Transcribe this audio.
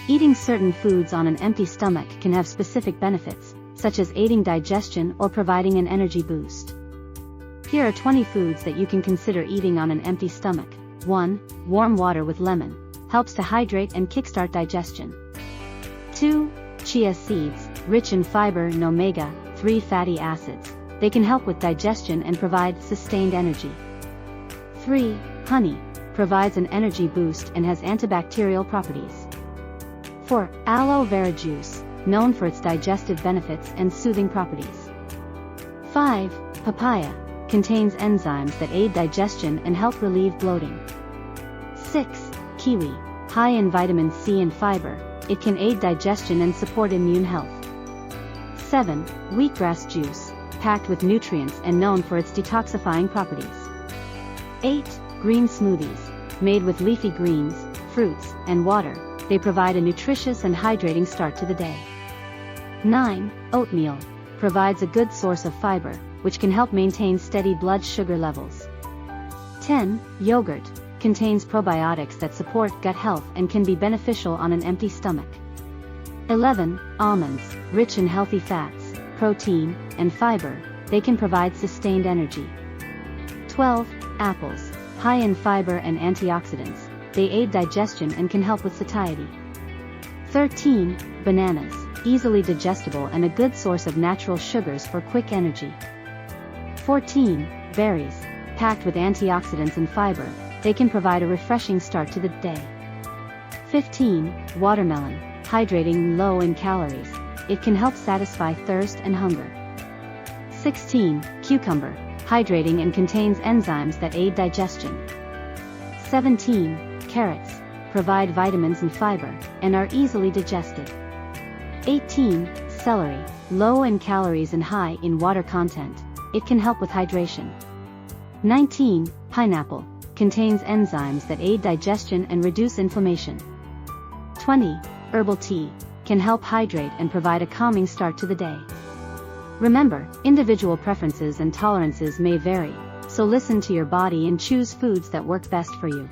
Eating certain foods on an empty stomach can have specific benefits, such as aiding digestion or providing an energy boost. Here are 20 foods that you can consider eating on an empty stomach. 1. Warm water with lemon. Helps to hydrate and kickstart digestion. 2. Chia seeds, rich in fiber and omega-3 fatty acids. They can help with digestion and provide sustained energy. 3. Honey. Provides an energy boost and has antibacterial properties. 4. Aloe vera juice, known for its digestive benefits and soothing properties. 5. Papaya. Contains enzymes that aid digestion and help relieve bloating. 6. Kiwi. High in vitamin C and fiber, it can aid digestion and support immune health. 7. Wheatgrass juice. Packed with nutrients and known for its detoxifying properties. 8. Green smoothies. Made with leafy greens, fruits, and water, they provide a nutritious and hydrating start to the day. 9. Oatmeal. Provides a good source of fiber, which can help maintain steady blood sugar levels. 10. Yogurt. Contains probiotics that support gut health and can be beneficial on an empty stomach. 11. Almonds. Rich in healthy fats, protein, and fiber, they can provide sustained energy. 12. Apples. High in fiber and antioxidants, they aid digestion and can help with satiety. 13. Bananas. Easily digestible and a good source of natural sugars for quick energy. 14. Berries. Packed with antioxidants and fiber, they can provide a refreshing start to the day. 15. Watermelon. Hydrating and low in calories, it can help satisfy thirst and hunger. 16. Cucumber. Hydrating and contains enzymes that aid digestion. 17. Carrots. Provide vitamins and fiber, and are easily digested. 18. Celery. Low in calories and high in water content, it can help with hydration. 19. Pineapple. Contains enzymes that aid digestion and reduce inflammation. 20. Herbal tea. Can help hydrate and provide a calming start to the day. Remember, individual preferences and tolerances may vary, so listen to your body and choose foods that work best for you.